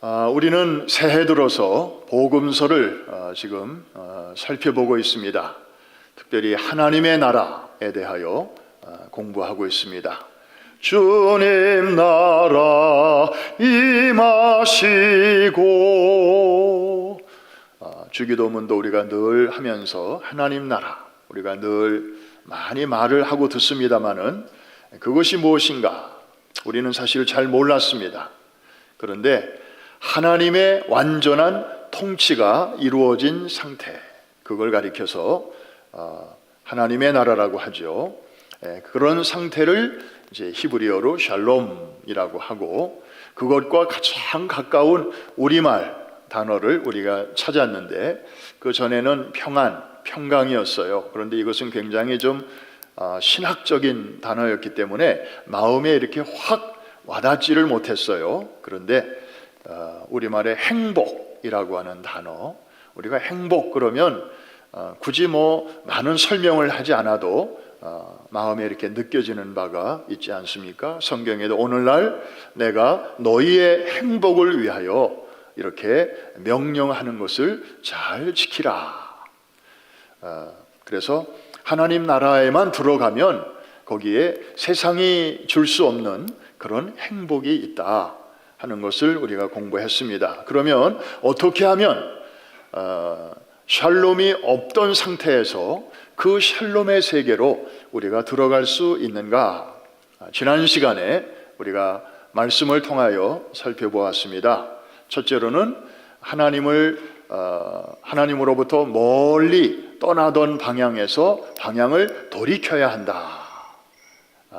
우리는 새해 들어서 복음서를 지금 살펴보고 있습니다. 특별히 하나님의 나라에 대하여 공부하고 있습니다. 주님 나라 임하시고, 주기도문도 우리가 늘 하면서 하나님 나라, 우리가 늘 많이 말을 하고 듣습니다마는 그것이 무엇인가 우리는 사실 잘 몰랐습니다. 그런데 하나님의 완전한 통치가 이루어진 상태, 그걸 가리켜서 하나님의 나라라고 하죠. 그런 상태를 이제 히브리어로 샬롬이라고 하고, 그것과 가장 가까운 우리말 단어를 우리가 찾았는데, 그 전에는 평안, 평강이었어요. 그런데 이것은 굉장히 좀 신학적인 단어였기 때문에 마음에 이렇게 확 와닿지를 못했어요. 그런데 우리말의 행복이라고 하는 단어, 우리가 행복 그러면 굳이 많은 설명을 하지 않아도 마음에 이렇게 느껴지는 바가 있지 않습니까? 성경에도 오늘날 내가 너희의 행복을 위하여 이렇게 명령하는 것을 잘 지키라. 그래서 하나님 나라에만 들어가면 거기에 세상이 줄 수 없는 그런 행복이 있다 하는 것을 우리가 공부했습니다. 그러면 어떻게 하면 샬롬이 없던 상태에서 그 샬롬의 세계로 우리가 들어갈 수 있는가? 지난 시간에 우리가 말씀을 통하여 살펴보았습니다. 첫째로는 하나님으로부터 멀리 떠나던 방향에서 방향을 돌이켜야 한다.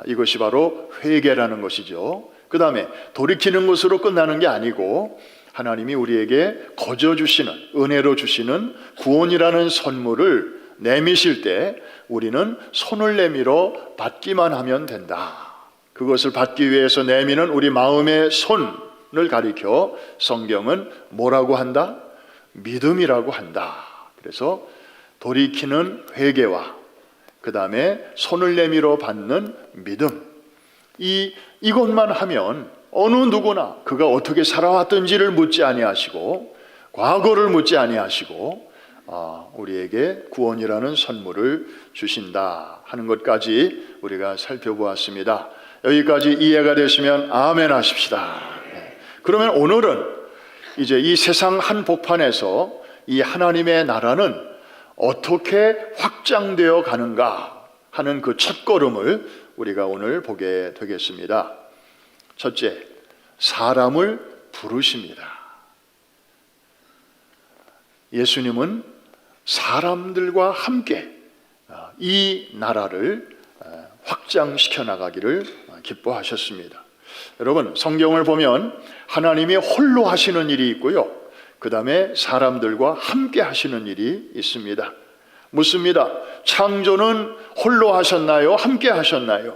이것이 바로 회개라는 것이죠. 그 다음에 돌이키는 것으로 끝나는 게 아니고, 하나님이 우리에게 거저 주시는, 은혜로 주시는 구원이라는 선물을 내미실 때 우리는 손을 내밀어 받기만 하면 된다. 그것을 받기 위해서 내미는 우리 마음의 손을 가리켜 성경은 뭐라고 한다? 믿음이라고 한다. 그래서 돌이키는 회개와 그 다음에 손을 내밀어 받는 믿음, 이것만 하면 어느 누구나 그가 어떻게 살아왔던지를 묻지 아니하시고, 과거를 묻지 아니하시고 우리에게 구원이라는 선물을 주신다 하는 것까지 우리가 살펴보았습니다. 여기까지 이해가 되시면 아멘 하십시다. 그러면 오늘은 이제 이 세상 한복판에서 이 하나님의 나라는 어떻게 확장되어 가는가 하는 그 첫걸음을 우리가 오늘 보게 되겠습니다. 첫째, 사람을 부르십니다. 예수님은 사람들과 함께 이 나라를 확장시켜 나가기를 기뻐하셨습니다. 여러분, 성경을 보면 하나님이 홀로 하시는 일이 있고요, 그 다음에 사람들과 함께 하시는 일이 있습니다. 묻습니다. 창조는 홀로 하셨나요? 함께 하셨나요?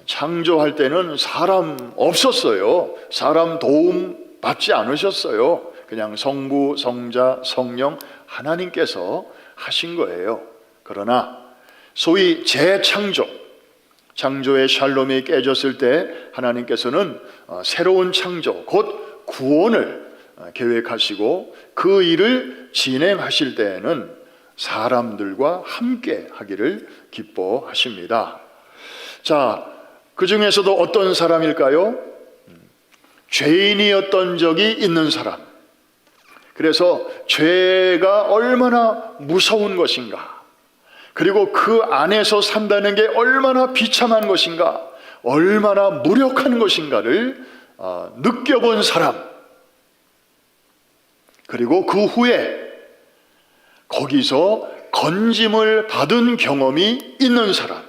창조할 때는 사람 없었어요. 사람 도움 받지 않으셨어요. 그냥 성부, 성자, 성령 하나님께서 하신 거예요. 그러나 소위 재창조, 창조의 샬롬이 깨졌을 때 하나님께서는 새로운 창조, 곧 구원을 계획하시고 그 일을 진행하실 때에는 사람들과 함께 하기를 기뻐하십니다. 자, 그 중에서도 어떤 사람일까요? 죄인이었던 적이 있는 사람. 그래서 죄가 얼마나 무서운 것인가, 그리고 그 안에서 산다는 게 얼마나 비참한 것인가, 얼마나 무력한 것인가를 느껴본 사람, 그리고 그 후에 거기서 건짐을 받은 경험이 있는 사람,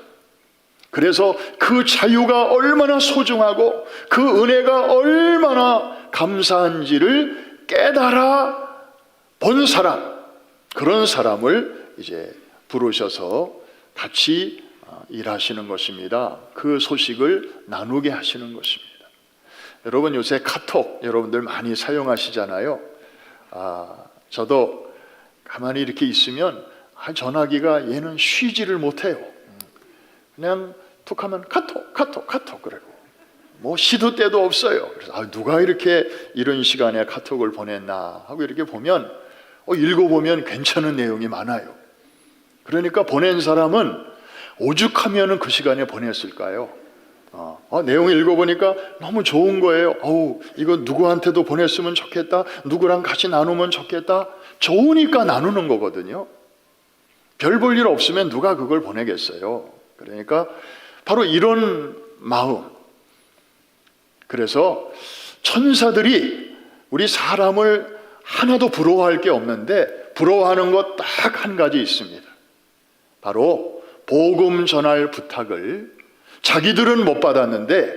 그래서 그 자유가 얼마나 소중하고 그 은혜가 얼마나 감사한지를 깨달아 본 사람, 그런 사람을 이제 부르셔서 같이 일하시는 것입니다. 그 소식을 나누게 하시는 것입니다. 여러분, 요새 카톡 여러분들 많이 사용하시잖아요. 저도 가만히 이렇게 있으면 전화기가 얘는 쉬지를 못해요. 그냥 툭 하면 카톡 그러고 뭐 시도 때도 없어요. 그래서 누가 이렇게 이런 시간에 카톡을 보냈나 하고 이렇게 보면 읽어보면 괜찮은 내용이 많아요. 그러니까 보낸 사람은 오죽하면 그 시간에 보냈을까요? 내용을 읽어보니까 너무 좋은 거예요. 이거 누구한테도 보냈으면 좋겠다, 누구랑 같이 나누면 좋겠다. 좋으니까 나누는 거거든요. 별 볼 일 없으면 누가 그걸 보내겠어요. 그러니까 바로 이런 마음. 그래서 천사들이 우리 사람을 하나도 부러워할 게 없는데 부러워하는 것 딱 한 가지 있습니다. 바로 복음 전할 부탁을 자기들은 못 받았는데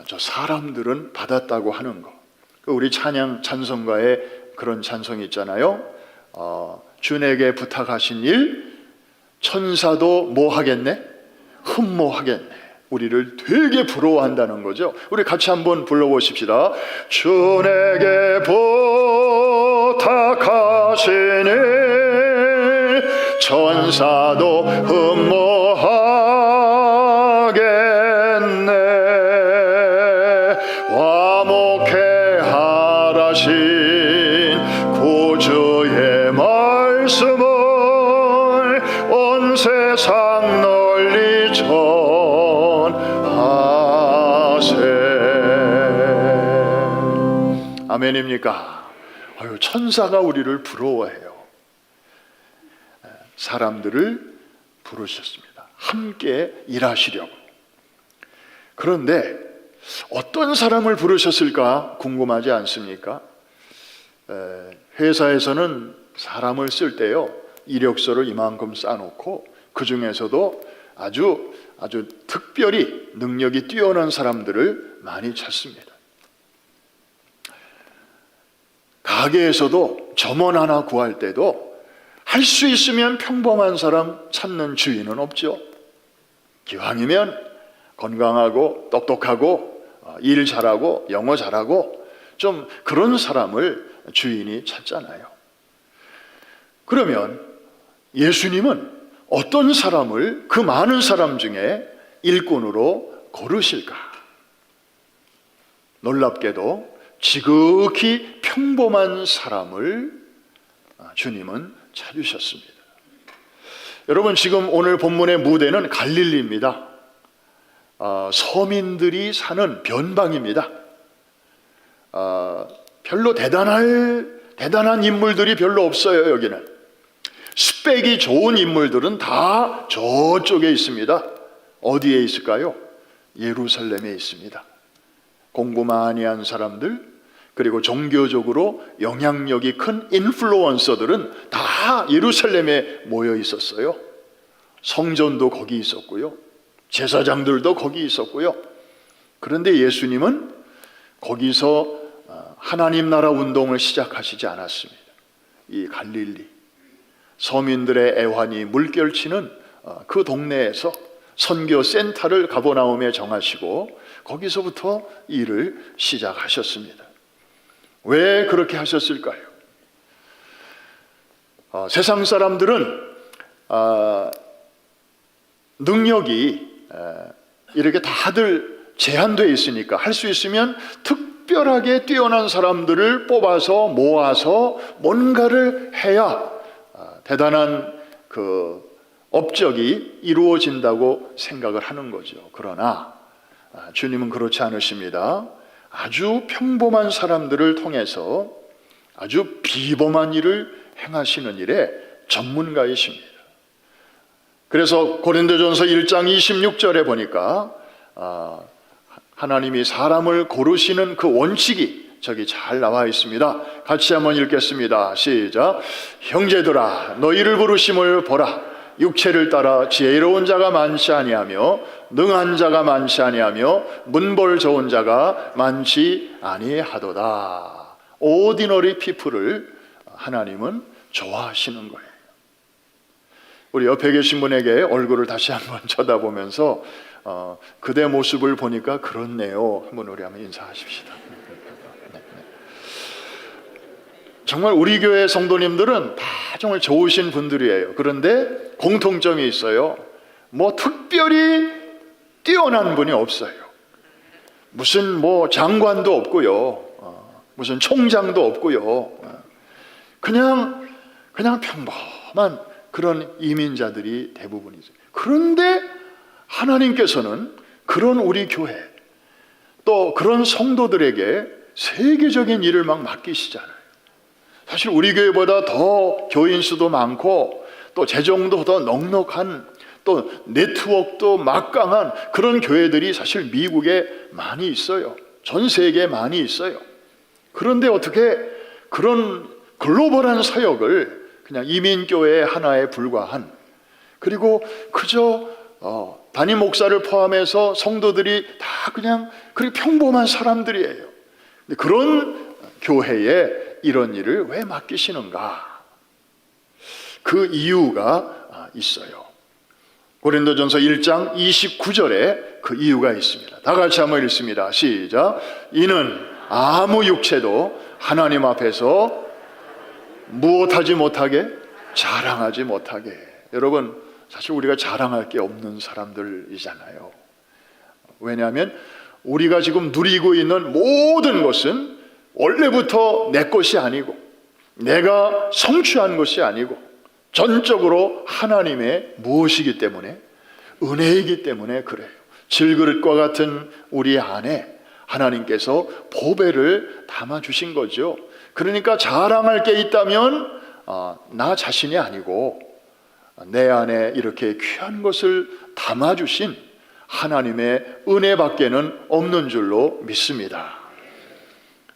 저 사람들은 받았다고 하는 거. 우리 찬송가에 그런 찬송이 있잖아요. 주에게 부탁하신 일 천사도 뭐 하겠네? 흠모하겠네. 우리를 되게 부러워한다는 거죠. 우리 같이 한번 불러보십시다. 주에게 부탁하신 일 천사도 흠모하겠네. 화목해 하라신 구주의 말씀을 온 세상 널리 전하세. 아멘입니까? 천사가 우리를 부러워해요. 사람들을 부르셨습니다. 함께 일하시려고. 그런데 어떤 사람을 부르셨을까 궁금하지 않습니까? 회사에서는 사람을 쓸 때요, 이력서를 이만큼 쌓아놓고 그 중에서도 아주 특별히 능력이 뛰어난 사람들을 많이 찾습니다. 가게에서도 점원 하나 구할 때도 할 수 있으면 평범한 사람 찾는 주인은 없죠. 기왕이면 건강하고 똑똑하고 일 잘하고 영어 잘하고 좀 그런 사람을 주인이 찾잖아요. 그러면 예수님은 어떤 사람을 그 많은 사람 중에 일꾼으로 고르실까? 놀랍게도 지극히 평범한 사람을 주님은 찾으셨습니다. 여러분, 지금 오늘 본문의 무대는 갈릴리입니다. 서민들이 사는 변방입니다. 별로 대단한 인물들이 별로 없어요. 여기는 스펙이 좋은 인물들은 다 저쪽에 있습니다. 어디에 있을까요? 예루살렘에 있습니다. 공부 많이 한 사람들, 그리고 종교적으로 영향력이 큰 인플루언서들은 다 예루살렘에 모여 있었어요. 성전도 거기 있었고요, 제사장들도 거기 있었고요. 그런데 예수님은 거기서 하나님 나라 운동을 시작하시지 않았습니다. 이 갈릴리, 서민들의 애환이 물결치는 그 동네에서 선교 센터를 가버나움에 정하시고 거기서부터 일을 시작하셨습니다. 왜 그렇게 하셨을까요? 세상 사람들은 능력이 이렇게 다들 제한되어 있으니까 할 수 있으면 특별하게 뛰어난 사람들을 뽑아서 모아서 뭔가를 해야 대단한 그 업적이 이루어진다고 생각을 하는 거죠. 그러나 주님은 그렇지 않으십니다. 아주 평범한 사람들을 통해서 아주 비범한 일을 행하시는 일에 전문가이십니다. 그래서 고린도전서 1장 26절에 보니까 하나님이 사람을 고르시는 그 원칙이 저기 잘 나와 있습니다. 같이 한번 읽겠습니다. 시작. 형제들아, 너희를 부르심을 보라. 육체를 따라 지혜로운 자가 많지 아니하며 능한 자가 많지 아니하며 문벌 좋은 자가 많지 아니하도다. 오디너리 피플을 하나님은 좋아하시는 거예요. 우리 옆에 계신 분에게 얼굴을 다시 한번 쳐다보면서 그대 모습을 보니까 그렇네요. 한번 우리 한번 인사하십시다. 정말 우리 교회 성도님들은 다 정말 좋으신 분들이에요. 그런데 공통점이 있어요. 뭐 특별히 뛰어난 분이 없어요. 무슨 뭐 장관도 없고요. 무슨 총장도 없고요. 그냥 평범한 그런 이민자들이 대부분이죠. 그런데 하나님께서는 그런 우리 교회, 또 그런 성도들에게 세계적인 일을 막 맡기시잖아요. 사실 우리 교회보다 더 교인 수도 많고 또 재정도 더 넉넉한, 또 네트워크도 막강한 그런 교회들이 사실 미국에 많이 있어요. 전 세계에 많이 있어요. 그런데 어떻게 그런 글로벌한 사역을 그냥 이민교회 하나에 불과한, 그리고 그저 담임 목사를 포함해서 성도들이 다 그냥 그렇게 평범한 사람들이에요. 근데 그런 교회에 이런 일을 왜 맡기시는가? 그 이유가 있어요. 고린도전서 1장 29절에 그 이유가 있습니다. 다 같이 한번 읽습니다. 시작. 이는 아무 육체도 하나님 앞에서 무엇하지 못하게, 자랑하지 못하게. 여러분, 사실 우리가 자랑할 게 없는 사람들이잖아요. 왜냐하면 우리가 지금 누리고 있는 모든 것은 원래부터 내 것이 아니고, 내가 성취한 것이 아니고 전적으로 하나님의 무엇이기 때문에, 은혜이기 때문에 그래요. 질그릇과 같은 우리 안에 하나님께서 보배를 담아주신 거죠. 그러니까 자랑할 게 있다면 나 자신이 아니고 내 안에 이렇게 귀한 것을 담아주신 하나님의 은혜밖에는 없는 줄로 믿습니다.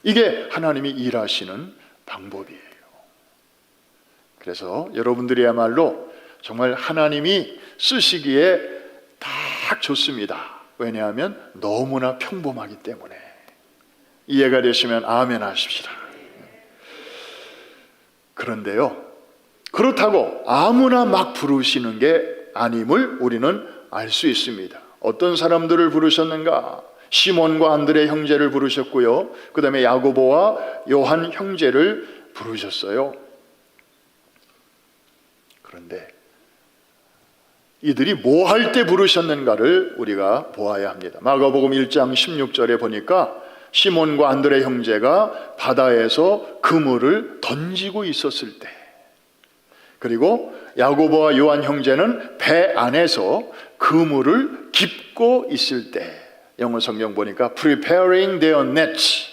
이게 하나님이 일하시는 방법이에요. 그래서 여러분들이야말로 정말 하나님이 쓰시기에 딱 좋습니다. 왜냐하면 너무나 평범하기 때문에. 이해가 되시면 아멘 하십시다. 그런데요, 그렇다고 아무나 막 부르시는 게 아님을 우리는 알 수 있습니다. 어떤 사람들을 부르셨는가? 시몬과 안드레 형제를 부르셨고요, 그 다음에 야고보와 요한 형제를 부르셨어요. 그런데 이들이 뭐 할 때 부르셨는가를 우리가 보아야 합니다. 마가복음 1장 16절에 보니까 시몬과 안드레 형제가 바다에서 그물을 던지고 있었을 때, 그리고 야고보와 요한 형제는 배 안에서 그물을 깁고 있을 때, 영어 성경 보니까 preparing their nets,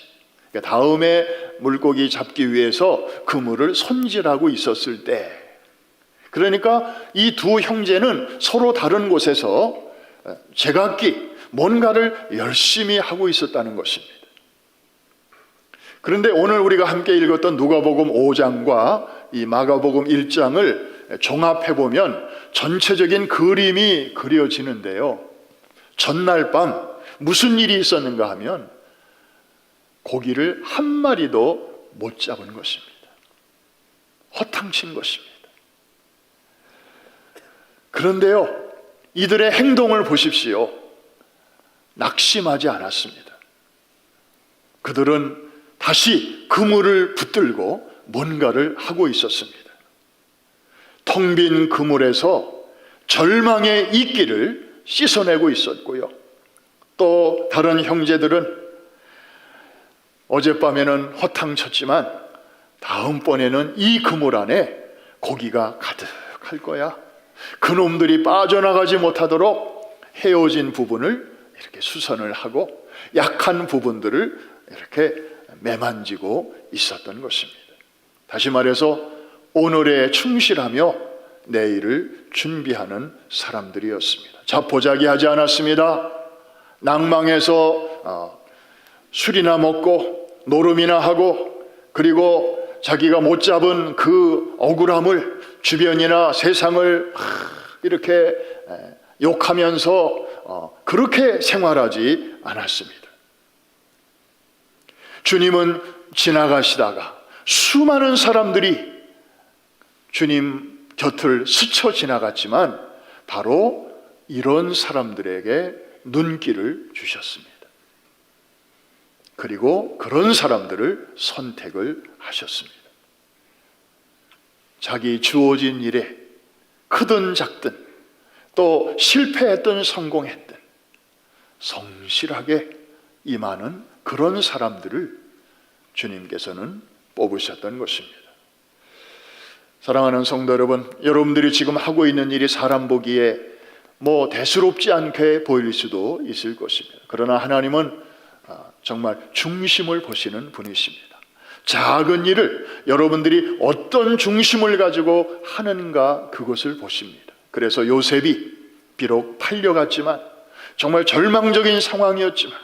그러니까 다음에 물고기 잡기 위해서 그물을 손질하고 있었을 때, 그러니까 이 두 형제는 서로 다른 곳에서 제각기 뭔가를 열심히 하고 있었다는 것입니다. 그런데 오늘 우리가 함께 읽었던 누가복음 5장과 이 마가복음 1장을 종합해보면 전체적인 그림이 그려지는데요, 전날 밤 무슨 일이 있었는가 하면 고기를 한 마리도 못 잡은 것입니다. 허탕친 것입니다. 그런데요, 이들의 행동을 보십시오. 낙심하지 않았습니다. 그들은 다시 그물을 붙들고 뭔가를 하고 있었습니다. 텅 빈 그물에서 절망의 이끼를 씻어내고 있었고요, 또 다른 형제들은 어젯밤에는 허탕쳤지만 다음번에는 이 그물 안에 고기가 가득할 거야, 그놈들이 빠져나가지 못하도록 헤어진 부분을 이렇게 수선을 하고 약한 부분들을 이렇게 매만지고 있었던 것입니다. 다시 말해서 오늘에 충실하며 내일을 준비하는 사람들이었습니다. 자포자기하지 않았습니다. 낭망해서 술이나 먹고 노름이나 하고, 그리고 자기가 못 잡은 그 억울함을 주변이나 세상을 이렇게 욕하면서 그렇게 생활하지 않았습니다. 주님은 지나가시다가 수많은 사람들이 주님 곁을 스쳐 지나갔지만 바로 이런 사람들에게 눈길을 주셨습니다. 그리고 그런 사람들을 선택을 하셨습니다. 자기 주어진 일에 크든 작든, 또 실패했든 성공했든 성실하게 임하는 그런 사람들을 주님께서는 뽑으셨던 것입니다. 사랑하는 성도 여러분, 여러분들이 지금 하고 있는 일이 사람 보기에 대수롭지 않게 보일 수도 있을 것입니다. 그러나 하나님은 정말 중심을 보시는 분이십니다. 작은 일을 여러분들이 어떤 중심을 가지고 하는가, 그것을 보십니다. 그래서 요셉이 비록 팔려갔지만, 정말 절망적인 상황이었지만,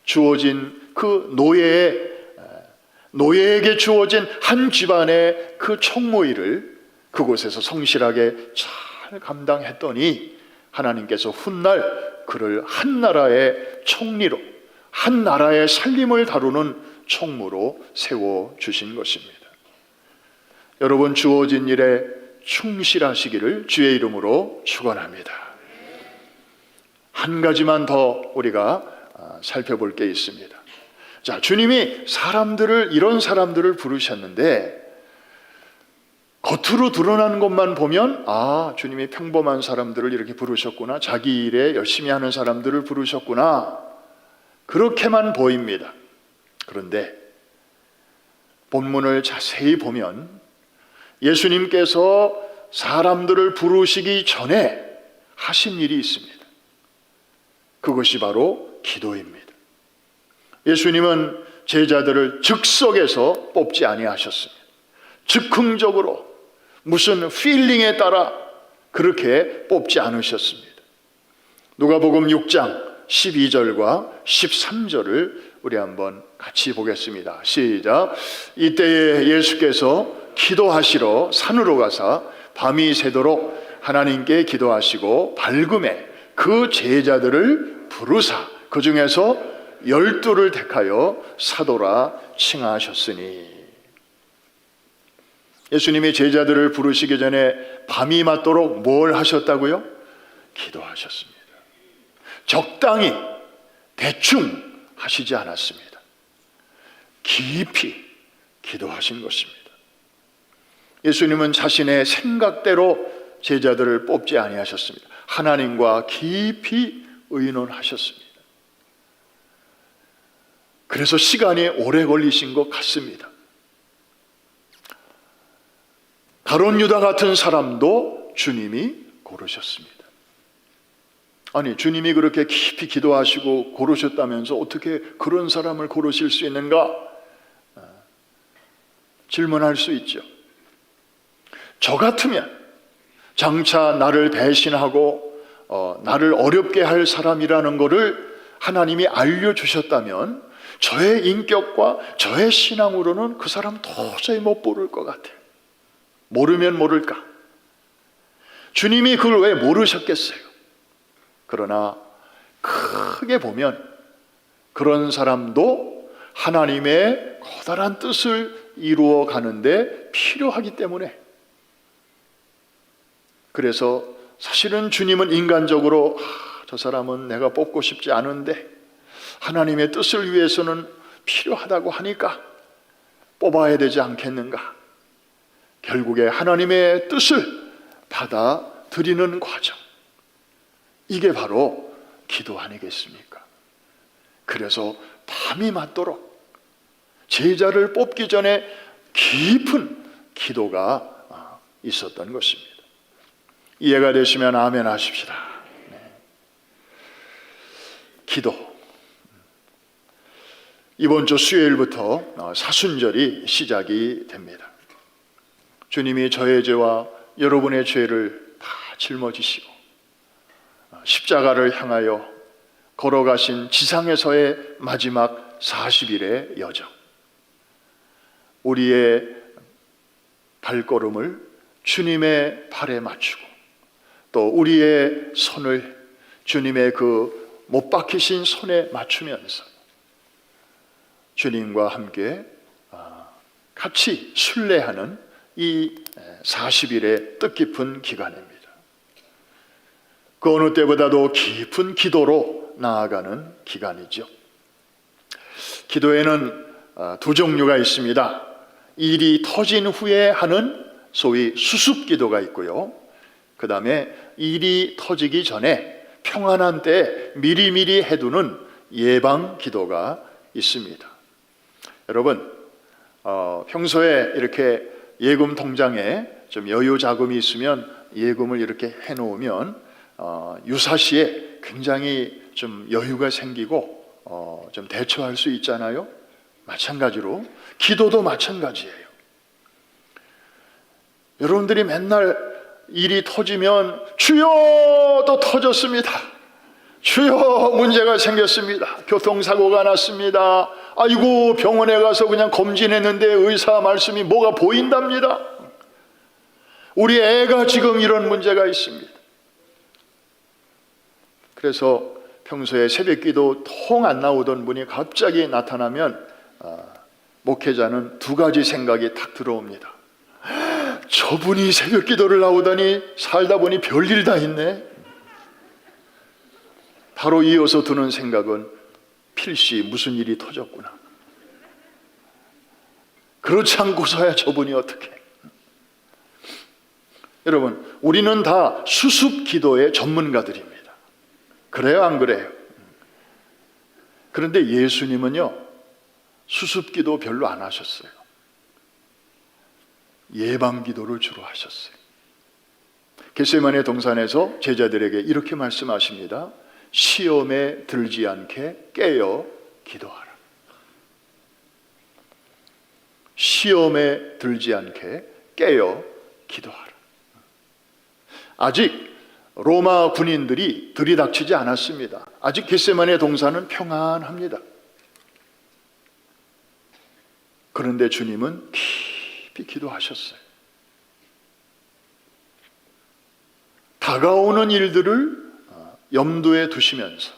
주어진 그 노예에게 주어진 한 집안의 그 총무일을 그곳에서 성실하게 잘 감당했더니 하나님께서 훗날 그를 한 나라의 총리로, 한 나라의 살림을 다루는 총무로 세워주신 것입니다. 여러분, 주어진 일에 충실하시기를 주의 이름으로 축원합니다. 한 가지만 더 우리가 살펴볼 게 있습니다. 자, 주님이 이런 사람들을 부르셨는데, 겉으로 드러나는 것만 보면 주님이 평범한 사람들을 이렇게 부르셨구나, 자기 일에 열심히 하는 사람들을 부르셨구나, 그렇게만 보입니다. 그런데 본문을 자세히 보면 예수님께서 사람들을 부르시기 전에 하신 일이 있습니다. 그것이 바로 기도입니다. 예수님은 제자들을 즉석에서 뽑지 아니하셨습니다. 즉흥적으로 무슨 필링에 따라 그렇게 뽑지 않으셨습니다. 누가복음 6장 12절과 13절을 우리 한번 같이 보겠습니다. 시작. 이때에 예수께서 기도하시러 산으로 가사 밤이 새도록 하나님께 기도하시고 밝음에 그 제자들을 부르사 그 중에서 12를 택하여 사도라 칭하셨으니. 예수님이 제자들을 부르시기 전에 밤이 맞도록 뭘 하셨다고요? 기도하셨습니다. 적당히, 대충 하시지 않았습니다. 깊이 기도하신 것입니다. 예수님은 자신의 생각대로 제자들을 뽑지 아니하셨습니다. 하나님과 깊이 의논하셨습니다. 그래서 시간이 오래 걸리신 것 같습니다. 가룟 유다 같은 사람도 주님이 고르셨습니다. 아니, 주님이 그렇게 깊이 기도하시고 고르셨다면서 어떻게 그런 사람을 고르실 수 있는가? 질문할 수 있죠. 저 같으면 장차 나를 배신하고 나를 어렵게 할 사람이라는 것을 하나님이 알려주셨다면 저의 인격과 저의 신앙으로는 그 사람 도저히 못 고를 것 같아요. 모르면 모를까? 주님이 그걸 왜 모르셨겠어요? 그러나 크게 보면 그런 사람도 하나님의 커다란 뜻을 이루어 가는데 필요하기 때문에, 그래서 사실은 주님은 인간적으로 저 사람은 내가 뽑고 싶지 않은데 하나님의 뜻을 위해서는 필요하다고 하니까 뽑아야 되지 않겠는가? 결국에 하나님의 뜻을 받아들이는 과정, 이게 바로 기도 아니겠습니까? 그래서 밤이 맞도록 제자를 뽑기 전에 깊은 기도가 있었던 것입니다. 이해가 되시면 아멘 하십시다. 네. 기도. 이번 주 수요일부터 사순절이 시작이 됩니다. 주님이 저의 죄와 여러분의 죄를 다 짊어지시고 십자가를 향하여 걸어가신 지상에서의 마지막 40일의 여정, 우리의 발걸음을 주님의 발에 맞추고 또 우리의 손을 주님의 그 못 박히신 손에 맞추면서 주님과 함께 같이 순례하는 이 40일의 뜻깊은 기간입니다. 그 어느 때보다도 깊은 기도로 나아가는 기간이죠. 기도에는 두 종류가 있습니다. 일이 터진 후에 하는 소위 수습 기도가 있고요. 그 다음에 일이 터지기 전에 평안한 때에 미리미리 해두는 예방 기도가 있습니다. 여러분, 평소에 이렇게 예금 통장에 좀 여유 자금이 있으면 예금을 이렇게 해놓으면 유사시에 굉장히 좀 여유가 생기고 좀 대처할 수 있잖아요. 마찬가지로 기도도 마찬가지예요. 여러분들이 맨날 일이 터지면 주여 또 터졌습니다. 주여 문제가 생겼습니다. 교통사고가 났습니다. 아이고 병원에 가서 그냥 검진했는데 의사 말씀이 뭐가 보인답니다. 우리 애가 지금 이런 문제가 있습니다. 그래서 평소에 새벽기도 통 안 나오던 분이 갑자기 나타나면 목회자는 두 가지 생각이 탁 들어옵니다. 저분이 새벽기도를 나오다니 살다 보니 별일 다 있네. 바로 이어서 드는 생각은 필시 무슨 일이 터졌구나. 그렇지 않고서야 저분이 어떻게. 여러분, 우리는 다 수습 기도의 전문가들입니다. 그래요, 안 그래요? 그런데 예수님은요, 수습 기도 별로 안 하셨어요. 예방 기도를 주로 하셨어요. 겟세마네 동산에서 제자들에게 이렇게 말씀하십니다. 시험에 들지 않게 깨어 기도하라. 시험에 들지 않게 깨어 기도하라. 아직 로마 군인들이 들이닥치지 않았습니다. 아직 겟세마네 동산은 평안합니다. 그런데 주님은 깊이 기도하셨어요. 다가오는 일들을 염두에 두시면서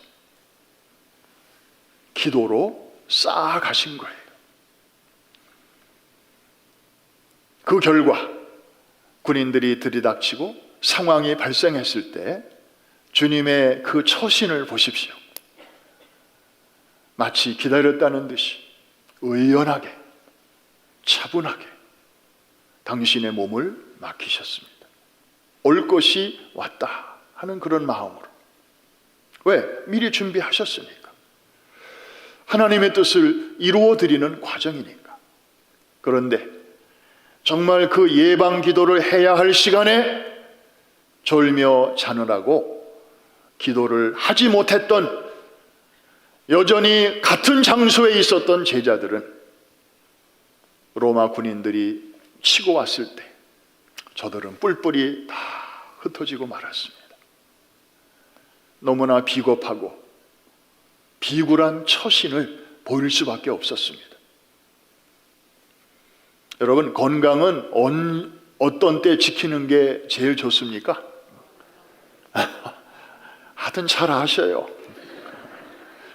기도로 쌓아가신 거예요. 그 결과 군인들이 들이닥치고 상황이 발생했을 때 주님의 그 처신을 보십시오. 마치 기다렸다는 듯이 의연하게 차분하게 당신의 몸을 맡기셨습니다. 올 것이 왔다 하는 그런 마음으로. 왜? 미리 준비하셨으니까. 하나님의 뜻을 이루어 드리는 과정이니까. 그런데 정말 그 예방 기도를 해야 할 시간에 졸며 자느라고 기도를 하지 못했던, 여전히 같은 장소에 있었던 제자들은 로마 군인들이 치고 왔을 때 저들은 뿔뿔이 다 흩어지고 말았습니다. 너무나 비겁하고 비굴한 처신을 보일 수밖에 없었습니다. 여러분, 건강은 어떤 때 지키는 게 제일 좋습니까? 하여튼 잘 아셔요.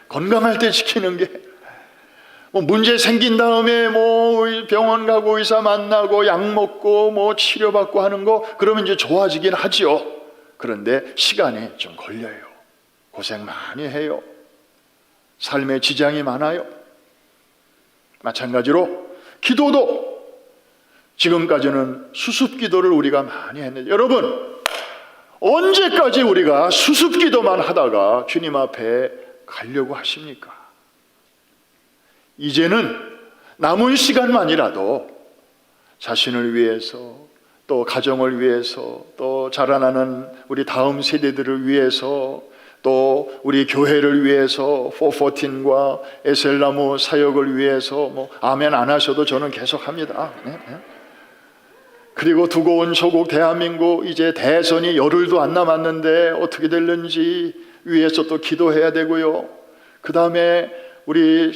건강할 때 지키는 게, 문제 생긴 다음에 병원 가고 의사 만나고 약 먹고 치료받고 하는 거, 그러면 이제 좋아지긴 하죠. 그런데 시간이 좀 걸려요. 고생 많이 해요. 삶에 지장이 많아요. 마찬가지로 기도도 지금까지는 수습 기도를 우리가 많이 했는데, 여러분, 언제까지 우리가 수습 기도만 하다가 주님 앞에 가려고 하십니까? 이제는 남은 시간만이라도 자신을 위해서, 또 가정을 위해서, 또 자라나는 우리 다음 세대들을 위해서, 또 우리 교회를 위해서, 414과 에셀나무 사역을 위해서, 아멘 안 하셔도 저는 계속합니다. 네? 그리고 두고 온 조국 대한민국, 이제 대선이 열흘도 안 남았는데 어떻게 될는지 위해서 또 기도해야 되고요. 그 다음에 우리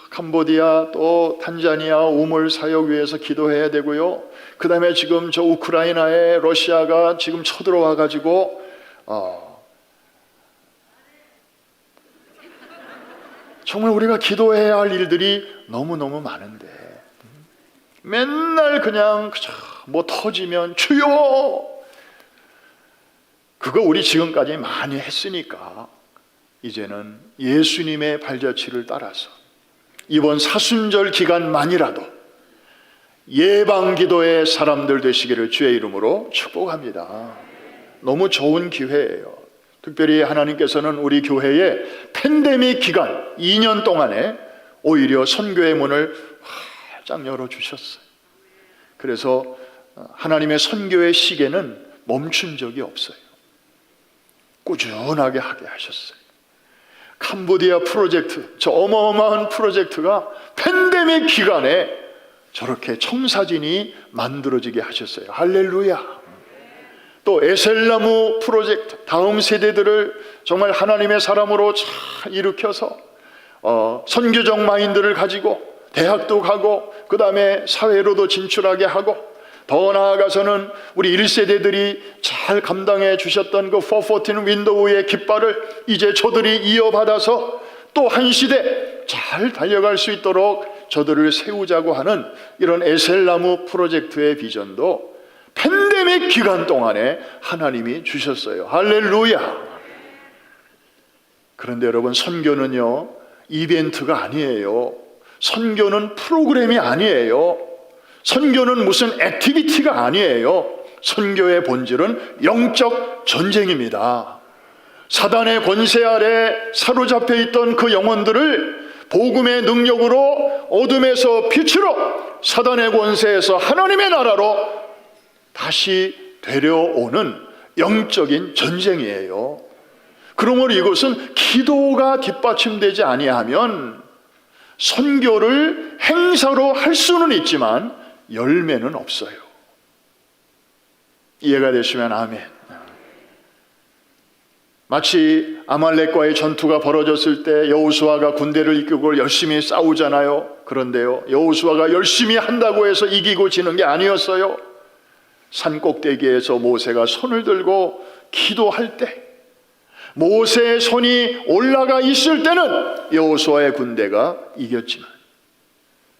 캄보디아, 또 탄자니아 우물 사역 위해서 기도해야 되고요. 그 다음에 지금 저 우크라이나에 러시아가 지금 쳐들어와 가지고 정말 우리가 기도해야 할 일들이 너무너무 많은데, 맨날 그냥 터지면 주여, 그거 우리 지금까지 많이 했으니까 이제는 예수님의 발자취를 따라서 이번 사순절 기간만이라도 예방기도의 사람들 되시기를 주의 이름으로 축복합니다. 너무 좋은 기회예요. 특별히 하나님께서는 우리 교회에 팬데믹 기간 2년 동안에 오히려 선교의 문을 활짝 열어주셨어요. 그래서 하나님의 선교의 시계는 멈춘 적이 없어요. 꾸준하게 하게 하셨어요. 캄보디아 프로젝트, 저 어마어마한 프로젝트가 팬데믹 기간에 저렇게 청사진이 만들어지게 하셨어요. 할렐루야. 또 에셀나무 프로젝트, 다음 세대들을 정말 하나님의 사람으로 잘 일으켜서 선교적 마인드를 가지고 대학도 가고 그 다음에 사회로도 진출하게 하고, 더 나아가서는 우리 1세대들이 잘 감당해 주셨던 그 414 윈도우의 깃발을 이제 저들이 이어받아서 또 한 시대 잘 달려갈 수 있도록 저들을 세우자고 하는 이런 에셀나무 프로젝트의 비전도 팬데믹 기간 동안에 하나님이 주셨어요. 할렐루야. 그런데 여러분, 선교는요 이벤트가 아니에요. 선교는 프로그램이 아니에요. 선교는 무슨 액티비티가 아니에요. 선교의 본질은 영적 전쟁입니다. 사단의 권세 아래 사로잡혀 있던 그 영혼들을 복음의 능력으로 어둠에서 빛으로, 사단의 권세에서 하나님의 나라로 다시 데려오는 영적인 전쟁이에요. 그러므로 이것은 기도가 뒷받침되지 아니하면 선교를 행사로 할 수는 있지만 열매는 없어요. 이해가 되시면 아멘. 마치 아말렉과의 전투가 벌어졌을 때 여호수아가 군대를 이끌고 열심히 싸우잖아요. 그런데요, 여호수아가 열심히 한다고 해서 이기고 지는 게 아니었어요. 산 꼭대기에서 모세가 손을 들고 기도할 때, 모세의 손이 올라가 있을 때는 여호수아의 군대가 이겼지만,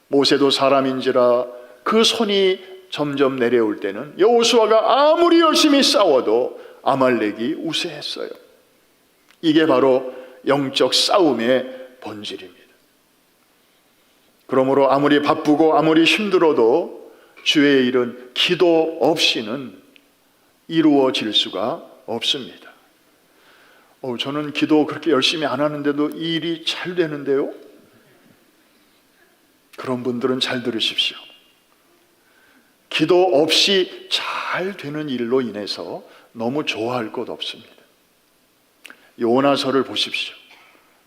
모세도 사람인지라 그 손이 점점 내려올 때는 여호수아가 아무리 열심히 싸워도 아말렉이 우세했어요. 이게 바로 영적 싸움의 본질입니다. 그러므로 아무리 바쁘고 아무리 힘들어도 주의 일은 기도 없이는 이루어질 수가 없습니다. 저는 기도 그렇게 열심히 안 하는데도 이 일이 잘 되는데요? 그런 분들은 잘 들으십시오. 기도 없이 잘 되는 일로 인해서 너무 좋아할 것 없습니다. 요나서를 보십시오.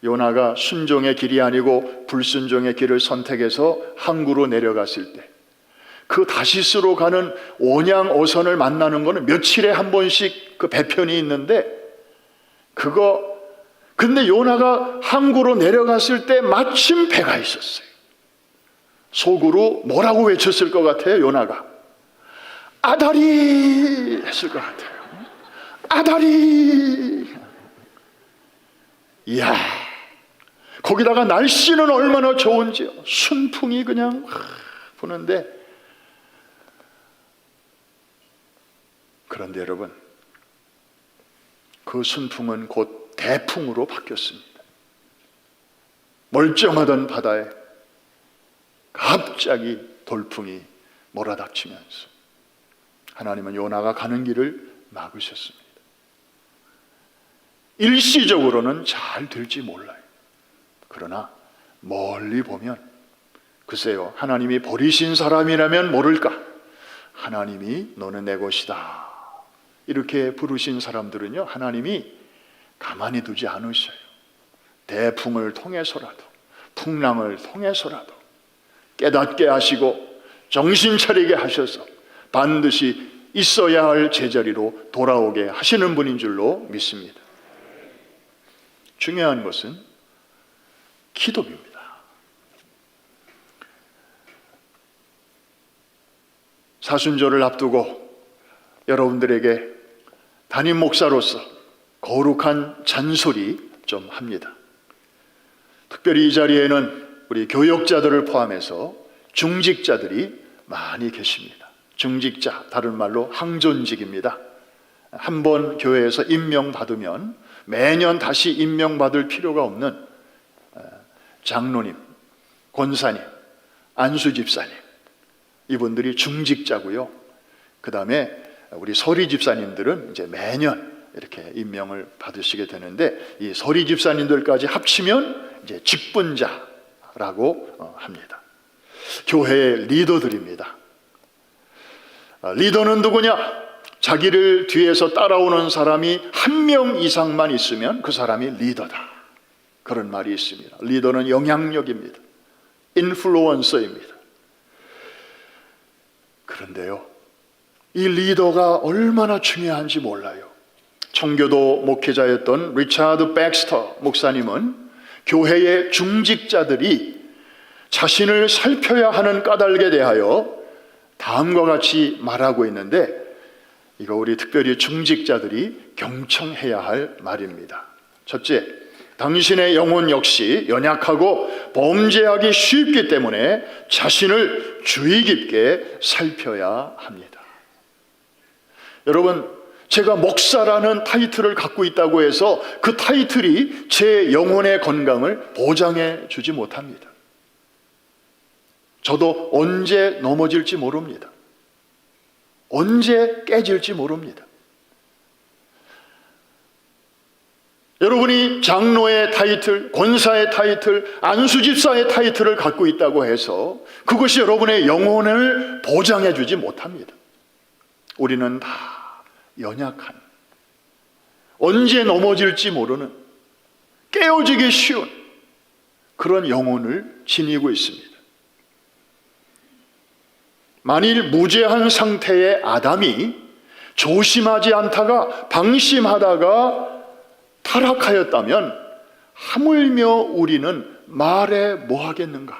요나가 순종의 길이 아니고 불순종의 길을 선택해서 항구로 내려갔을 때, 그 다시스로 가는 온양 어선을 만나는 거는 며칠에 한 번씩 그 배편이 있는데, 근데 요나가 항구로 내려갔을 때 마침 배가 있었어요. 속으로 뭐라고 외쳤을 것 같아요? 요나가 아다리 했을 것 같아요. 아다리. 이야, 거기다가 날씨는 얼마나 좋은지요. 순풍이 그냥 부는데, 그런데 여러분, 그 순풍은 곧 대풍으로 바뀌었습니다. 멀쩡하던 바다에 갑자기 돌풍이 몰아닥치면서 하나님은 요나가 가는 길을 막으셨습니다. 일시적으로는 잘 될지 몰라요. 그러나 멀리 보면, 글쎄요, 하나님이 버리신 사람이라면 모를까, 하나님이 너는 내 것이다 이렇게 부르신 사람들은요, 하나님이 가만히 두지 않으셔요. 대풍을 통해서라도, 풍랑을 통해서라도 깨닫게 하시고 정신 차리게 하셔서 반드시 있어야 할 제자리로 돌아오게 하시는 분인 줄로 믿습니다. 중요한 것은 기도입니다. 사순절을 앞두고 여러분들에게 담임 목사로서 거룩한 잔소리 좀 합니다. 특별히 이 자리에는 우리 교역자들을 포함해서 중직자들이 많이 계십니다. 중직자, 다른 말로 항존직입니다. 한 번 교회에서 임명받으면 매년 다시 임명받을 필요가 없는 장로님, 권사님, 안수집사님, 이분들이 중직자고요. 그 다음에 우리 서리 집사님들은 이제 매년 이렇게 임명을 받으시게 되는데, 이 서리 집사님들까지 합치면 이제 직분자라고 합니다. 교회의 리더들입니다. 리더는 누구냐? 자기를 뒤에서 따라오는 사람이 한 명 이상만 있으면 그 사람이 리더다, 그런 말이 있습니다. 리더는 영향력입니다. 인플루언서입니다. 그런데요, 이 리더가 얼마나 중요한지 몰라요. 청교도 목회자였던 리차드 백스터 목사님은 교회의 중직자들이 자신을 살펴야 하는 까닭에 대하여 다음과 같이 말하고 있는데, 이거 우리 특별히 중직자들이 경청해야 할 말입니다. 첫째, 당신의 영혼 역시 연약하고 범죄하기 쉽기 때문에 자신을 주의 깊게 살펴야 합니다. 여러분, 제가 목사라는 타이틀을 갖고 있다고 해서 그 타이틀이 제 영혼의 건강을 보장해 주지 못합니다. 저도 언제 넘어질지 모릅니다. 언제 깨질지 모릅니다. 여러분이 장로의 타이틀, 권사의 타이틀, 안수집사의 타이틀을 갖고 있다고 해서 그것이 여러분의 영혼을 보장해 주지 못합니다. 우리는 다 연약한, 언제 넘어질지 모르는, 깨어지기 쉬운 그런 영혼을 지니고 있습니다. 만일 무죄한 상태의 아담이 조심하지 않다가 방심하다가 타락하였다면 하물며 우리는 말해 뭐 하겠는가?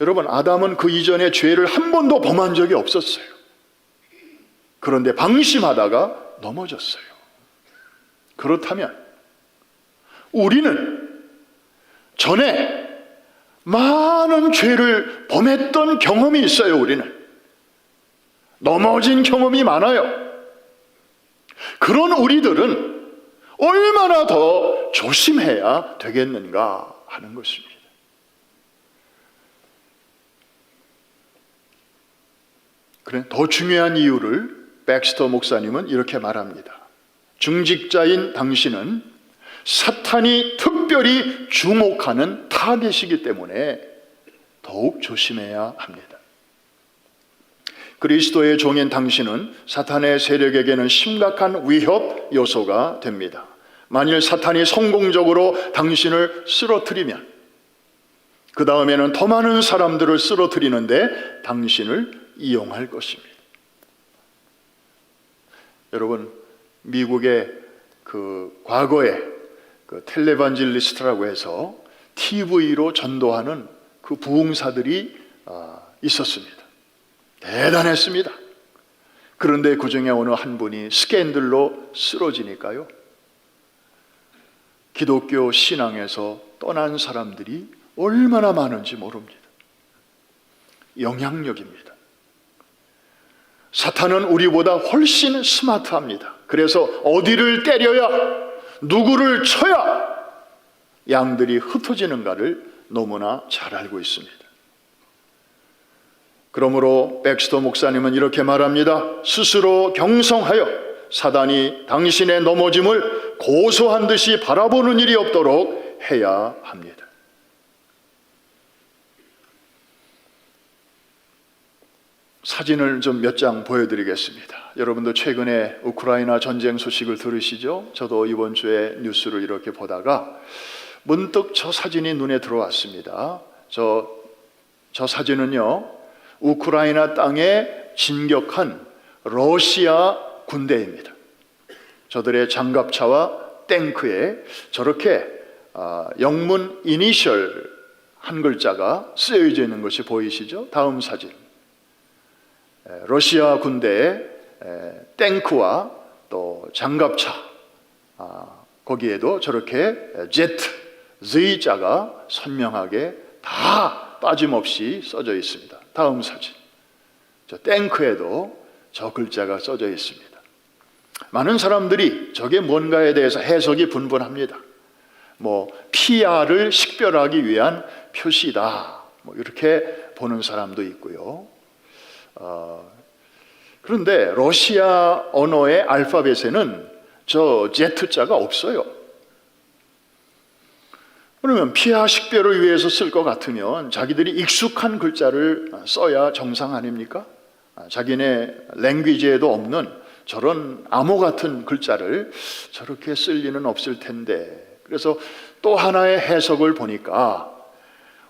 여러분, 아담은 그 이전에 죄를 한 번도 범한 적이 없었어요. 그런데 방심하다가 넘어졌어요. 그렇다면 우리는 전에 많은 죄를 범했던 경험이 있어요. 우리는 넘어진 경험이 많아요. 그런 우리들은 얼마나 더 조심해야 되겠는가 하는 것입니다. 그래, 더 중요한 이유를 백스터 목사님은 이렇게 말합니다. 중직자인 당신은 사탄이 특별히 주목하는 타겟이기 때문에 더욱 조심해야 합니다. 그리스도의 종인 당신은 사탄의 세력에게는 심각한 위협 요소가 됩니다. 만일 사탄이 성공적으로 당신을 쓰러뜨리면 그 다음에는 더 많은 사람들을 쓰러뜨리는데 당신을 이용할 것입니다. 여러분, 미국의 그 과거에 그 텔레반질리스트라고 해서 TV로 전도하는 그 부흥사들이 있었습니다. 대단했습니다. 그런데 그 중에 어느 한 분이 스캔들로 쓰러지니까요, 기독교 신앙에서 떠난 사람들이 얼마나 많은지 모릅니다. 영향력입니다. 사탄은 우리보다 훨씬 스마트합니다. 그래서 어디를 때려야, 누구를 쳐야 양들이 흩어지는가를 너무나 잘 알고 있습니다. 그러므로 백스터 목사님은 이렇게 말합니다. 스스로 경성하여 사단이 당신의 넘어짐을 고소한 듯이 바라보는 일이 없도록 해야 합니다. 사진을 좀 몇 장 보여드리겠습니다. 여러분도 최근에 우크라이나 전쟁 소식을 들으시죠? 저도 이번 주에 뉴스를 이렇게 보다가 문득 저 사진이 눈에 들어왔습니다. 저 사진은요, 우크라이나 땅에 진격한 러시아 군대입니다. 저들의 장갑차와 탱크에 저렇게 영문 이니셜 한 글자가 쓰여져 있는 것이 보이시죠? 다음 사진. 러시아 군대의 탱크와 또 장갑차, 거기에도 저렇게 Z자가 선명하게 다 빠짐없이 써져 있습니다. 다음 사진. 저 탱크에도 저 글자가 써져 있습니다. 많은 사람들이 저게 뭔가에 대해서 해석이 분분합니다. PR을 식별하기 위한 표시다, 이렇게 보는 사람도 있고요. 그런데 러시아 언어의 알파벳에는 저 Z자가 없어요. 그러면 피하 식별을 위해서 쓸 것 같으면 자기들이 익숙한 글자를 써야 정상 아닙니까? 자기네 랭귀지에도 없는 저런 암호 같은 글자를 저렇게 쓸 리는 없을 텐데, 그래서 또 하나의 해석을 보니까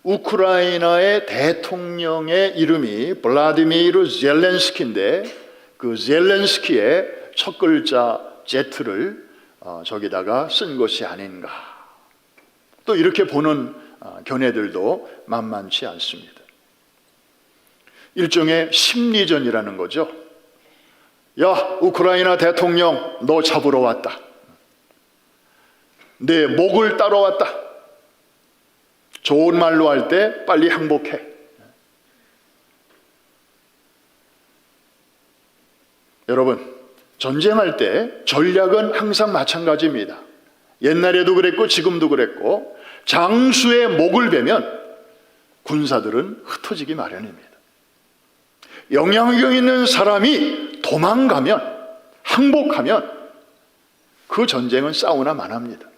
우크라이나의 대통령의 이름이 블라디미르 젤렌스키인데 그 젤렌스키의 첫 글자 Z를 저기다가 쓴 것이 아닌가, 또 이렇게 보는 견해들도 만만치 않습니다. 일종의 심리전이라는 거죠. 야, 우크라이나 대통령, 너 잡으러 왔다. 내 목을 따러 왔다. 좋은 말로 할 때 빨리 항복해. 여러분, 전쟁할 때 전략은 항상 마찬가지입니다. 옛날에도 그랬고 지금도 그랬고, 장수의 목을 베면 군사들은 흩어지기 마련입니다. 영향력 있는 사람이 도망가면, 항복하면 그 전쟁은 싸우나 마나입니다.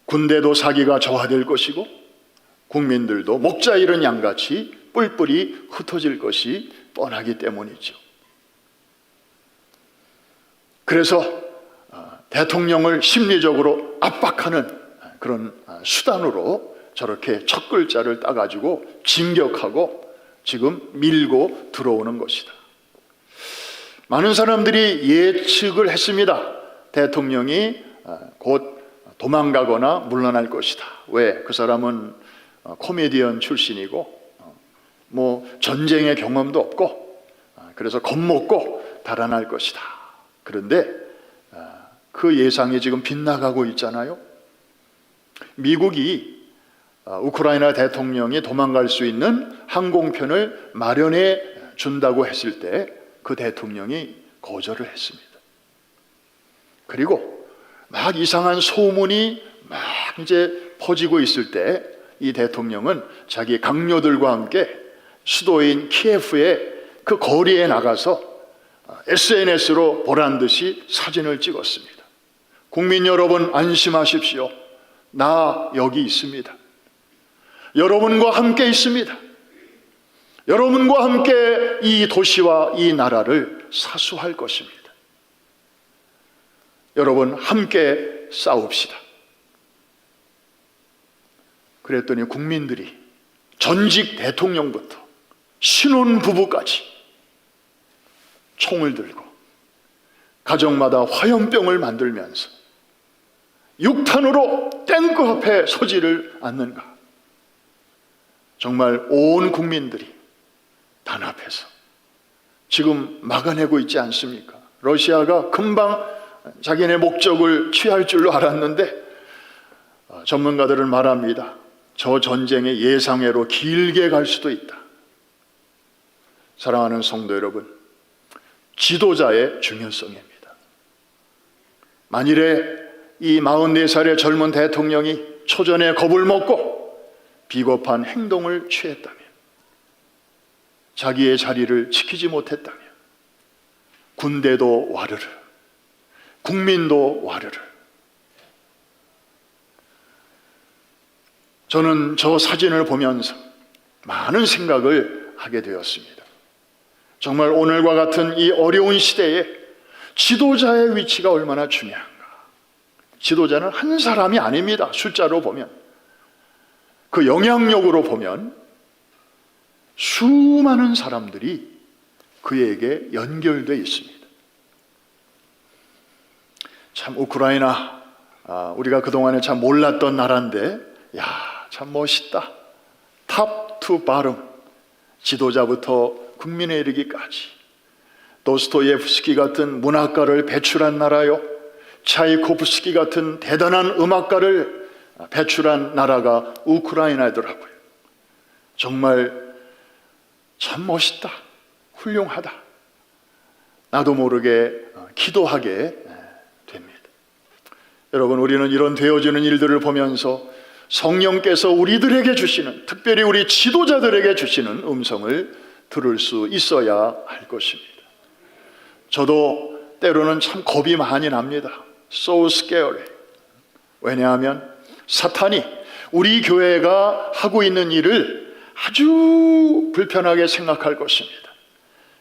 군대도 사기가 저하될 것이고 국민들도 목자 잃은 양같이 뿔뿔이 흩어질 것이 뻔하기 때문이죠. 그래서 대통령을 심리적으로 압박하는 그런 수단으로 저렇게 첫 글자를 따가지고 진격하고 지금 밀고 들어오는 것이다. 많은 사람들이 예측을 했습니다. 대통령이 곧 도망가거나 물러날 것이다. 왜? 그 사람은 코미디언 출신이고 뭐 전쟁의 경험도 없고 그래서 겁먹고 달아날 것이다. 그런데 그 예상이 지금 빗나가고 있잖아요. 미국이 우크라이나 대통령이 도망갈 수 있는 항공편을 마련해 준다고 했을 때 그 대통령이 거절을 했습니다. 그리고 막 이상한 소문이 막 이제 퍼지고 있을 때 이 대통령은 자기 강요들과 함께 수도인 키예프의 그 거리에 나가서 SNS로 보란 듯이 사진을 찍었습니다. 국민 여러분, 안심하십시오. 나 여기 있습니다. 여러분과 함께 있습니다. 여러분과 함께 이 도시와 이 나라를 사수할 것입니다. 여러분, 함께 싸웁시다. 그랬더니 국민들이 전직 대통령부터 신혼부부까지 총을 들고 가정마다 화염병을 만들면서 육탄으로 탱크 앞에 서지를 않는가. 정말 온 국민들이 단합해서 지금 막아내고 있지 않습니까? 러시아가 금방 자기네 목적을 취할 줄로 알았는데 전문가들은 말합니다. 저 전쟁의 예상외로 길게 갈 수도 있다. 사랑하는 성도 여러분, 지도자의 중요성입니다. 만일에 이 44살의 젊은 대통령이 초전에 겁을 먹고 비겁한 행동을 취했다면, 자기의 자리를 지키지 못했다면 군대도 와르르, 국민도 와르르. 저는 저 사진을 보면서 많은 생각을 하게 되었습니다. 정말 오늘과 같은 이 어려운 시대에 지도자의 위치가 얼마나 중요한가. 지도자는 한 사람이 아닙니다. 숫자로 보면, 그 영향력으로 보면 수많은 사람들이 그에게 연결되어 있습니다. 참 우크라이나, 우리가 그동안에 참 몰랐던 나라인데, 야, 참 멋있다. 탑 투 바름, 지도자부터 국민에 이르기까지 도스토예프스키 같은 문학가를 배출한 나라요, 차이코프스키 같은 대단한 음악가를 배출한 나라가 우크라이나더라고요. 정말 참 멋있다, 훌륭하다. 나도 모르게 기도하게 됩니다. 여러분, 우리는 이런 되어지는 일들을 보면서 성령께서 우리들에게 주시는, 특별히 우리 지도자들에게 주시는 음성을 들을 수 있어야 할 것입니다. 저도 때로는 참 겁이 많이 납니다. So scary. 왜냐하면 사탄이 우리 교회가 하고 있는 일을 아주 불편하게 생각할 것입니다.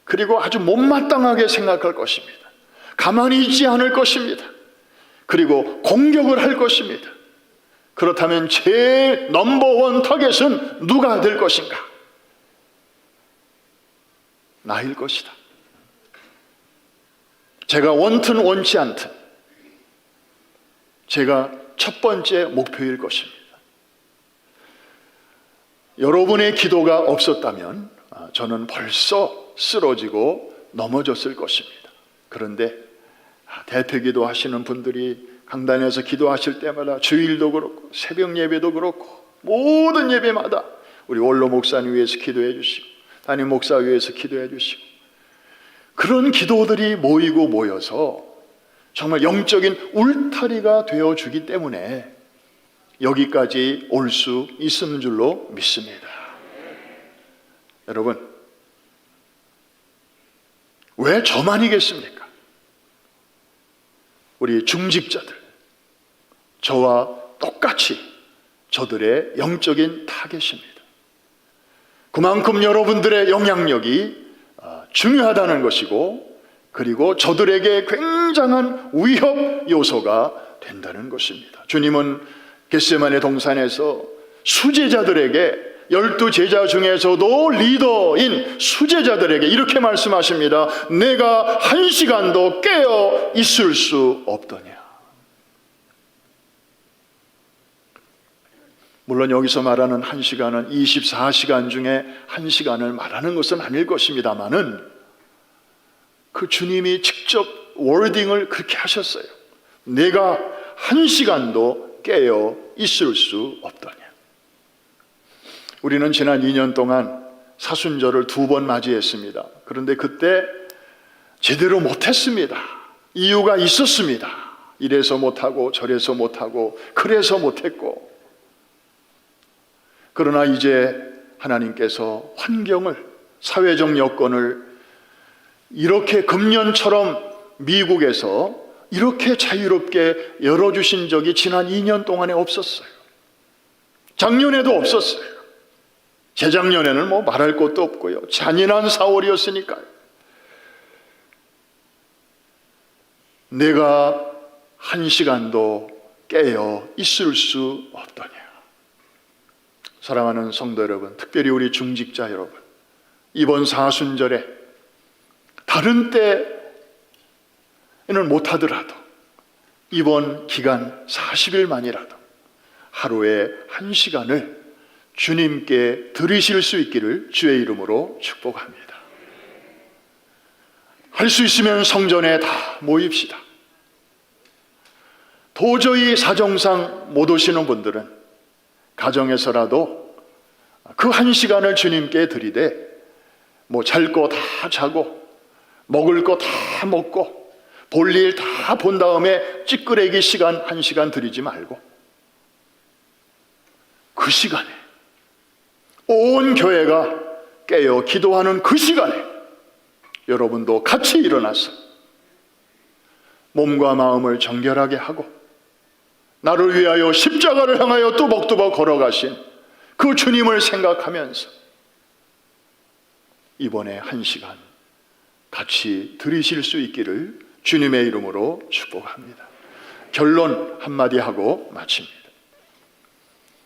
그리고 아주 못마땅하게 생각할 것입니다. 가만히 있지 않을 것입니다. 그리고 공격을 할 것입니다. 그렇다면 제일 넘버원 타겟은 누가 될 것인가? 나일 것이다. 제가 원튼 원치 않든 제가 첫 번째 목표일 것입니다. 여러분의 기도가 없었다면 저는 벌써 쓰러지고 넘어졌을 것입니다. 그런데 대표기도 하시는 분들이 강단에서 기도하실 때마다 주일도 그렇고 새벽 예배도 그렇고 모든 예배마다 우리 원로 목사님 위해서 기도해 주시고 담임 목사 위해서 기도해 주시고 그런 기도들이 모이고 모여서 정말 영적인 울타리가 되어주기 때문에 여기까지 올 수 있는 줄로 믿습니다. 여러분, 왜 저만이겠습니까? 우리 중직자들, 저와 똑같이 저들의 영적인 타겟입니다. 그만큼 여러분들의 영향력이 중요하다는 것이고, 그리고 저들에게 굉장한 위협 요소가 된다는 것입니다. 주님은 겟세마네 동산에서 수제자들에게 12제자 중에서도 리더인 수제자들에게 이렇게 말씀하십니다. 내가 1시간도 깨어 있을 수 없더냐. 물론 여기서 말하는 1시간은 24시간 중에 1시간을 말하는 것은 아닐 것입니다만은 그 주님이 직접 워딩을 그렇게 하셨어요. 내가 1시간도 깨어 있을 수 없더냐. 우리는 지난 2년 동안 사순절을 2번 맞이했습니다. 그런데 그때 제대로 못했습니다. 이유가 있었습니다. 이래서 못하고 저래서 못하고 그래서 못했고. 그러나 이제 하나님께서 환경을, 사회적 여건을 이렇게 금년처럼 미국에서 이렇게 자유롭게 열어주신 적이 지난 2년 동안에 없었어요. 작년에도 없었어요. 재작년에는 뭐 말할 것도 없고요. 잔인한 4월이었으니까요. 내가 1시간도 깨어 있을 수 없더냐. 사랑하는 성도 여러분, 특별히 우리 중직자 여러분, 이번 사순절에 다른 때에는 못하더라도 이번 기간 40일만이라도 하루에 1시간을 주님께 드리실 수 있기를 주의 이름으로 축복합니다. 할 수 있으면 성전에 다 모입시다. 도저히 사정상 못 오시는 분들은 가정에서라도 그 1시간을 주님께 드리되 뭐 잘 거 다 자고 먹을 거 다 먹고 볼일 다 본 다음에 찌끄레기 시간 1시간 드리지 말고 그 시간에 온 교회가 깨어 기도하는 그 시간에 여러분도 같이 일어나서 몸과 마음을 정결하게 하고 나를 위하여 십자가를 향하여 뚜벅뚜벅 걸어가신 그 주님을 생각하면서 이번에 1시간 같이 드리실 수 있기를 주님의 이름으로 축복합니다. 결론 한마디 하고 마칩니다.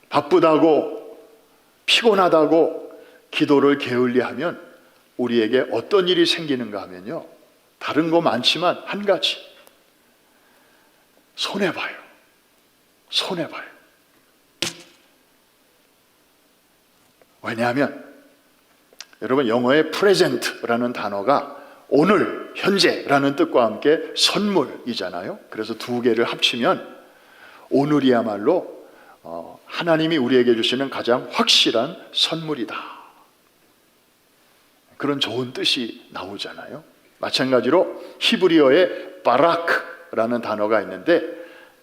바쁘다고 피곤하다고 기도를 게을리하면 우리에게 어떤 일이 생기는가 하면요, 다른 거 많지만 한 가지, 손해봐요. 손해봐요. 왜냐하면 여러분, 영어의 present라는 단어가 오늘, 현재라는 뜻과 함께 선물이잖아요. 그래서 두 개를 합치면 오늘이야말로 하나님이 우리에게 주시는 가장 확실한 선물이다. 그런 좋은 뜻이 나오잖아요. 마찬가지로 히브리어에 바라크라는 단어가 있는데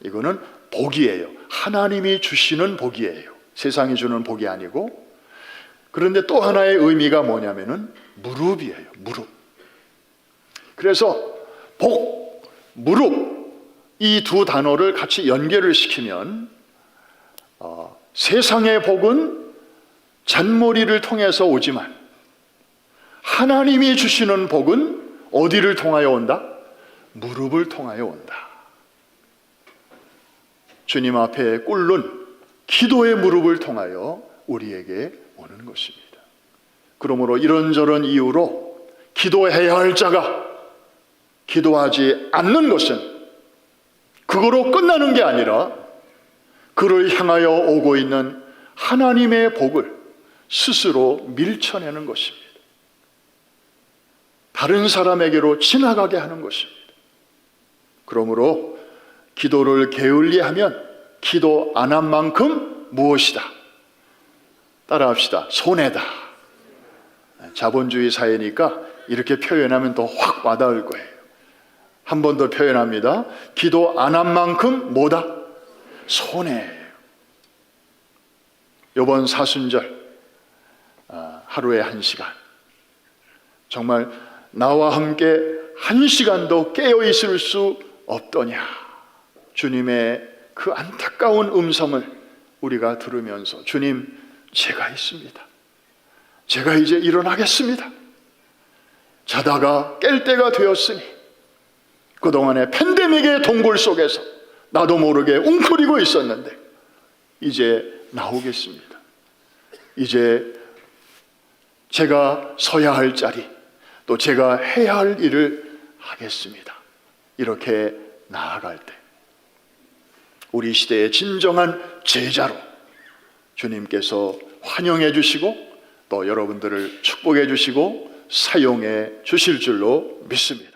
이거는 복이에요. 하나님이 주시는 복이에요. 세상이 주는 복이 아니고 그런데 또 하나의 의미가 뭐냐면은 무릎이에요. 무릎. 그래서 복, 무릎 이 두 단어를 같이 연결을 시키면 세상의 복은 잔머리를 통해서 오지만 하나님이 주시는 복은 어디를 통하여 온다? 무릎을 통하여 온다. 주님 앞에 꿇는 기도의 무릎을 통하여 우리에게 오는 것입니다. 그러므로 이런저런 이유로 기도해야 할 자가 기도하지 않는 것은 그거로 끝나는 게 아니라 그를 향하여 오고 있는 하나님의 복을 스스로 밀쳐내는 것입니다. 다른 사람에게로 지나가게 하는 것입니다. 그러므로 기도를 게을리하면 기도 안 한 만큼 무엇이다? 따라합시다. 손해다. 자본주의 사회니까 이렇게 표현하면 더 확 와닿을 거예요. 한 번 더 표현합니다. 기도 안 한 만큼 뭐다? 손해예요. 이번 사순절 하루에 1시간, 정말 나와 함께 1시간도 깨어 있을 수 없더냐. 주님의 그 안타까운 음성을 우리가 들으면서 주님, 제가 있습니다. 제가 이제 일어나겠습니다. 자다가 깰 때가 되었으니 그동안의 팬데믹의 동굴 속에서 나도 모르게 웅크리고 있었는데 이제 나오겠습니다. 이제 제가 서야 할 자리, 또 제가 해야 할 일을 하겠습니다. 이렇게 나아갈 때 우리 시대의 진정한 제자로 주님께서 환영해 주시고 또 여러분들을 축복해 주시고 사용해 주실 줄로 믿습니다.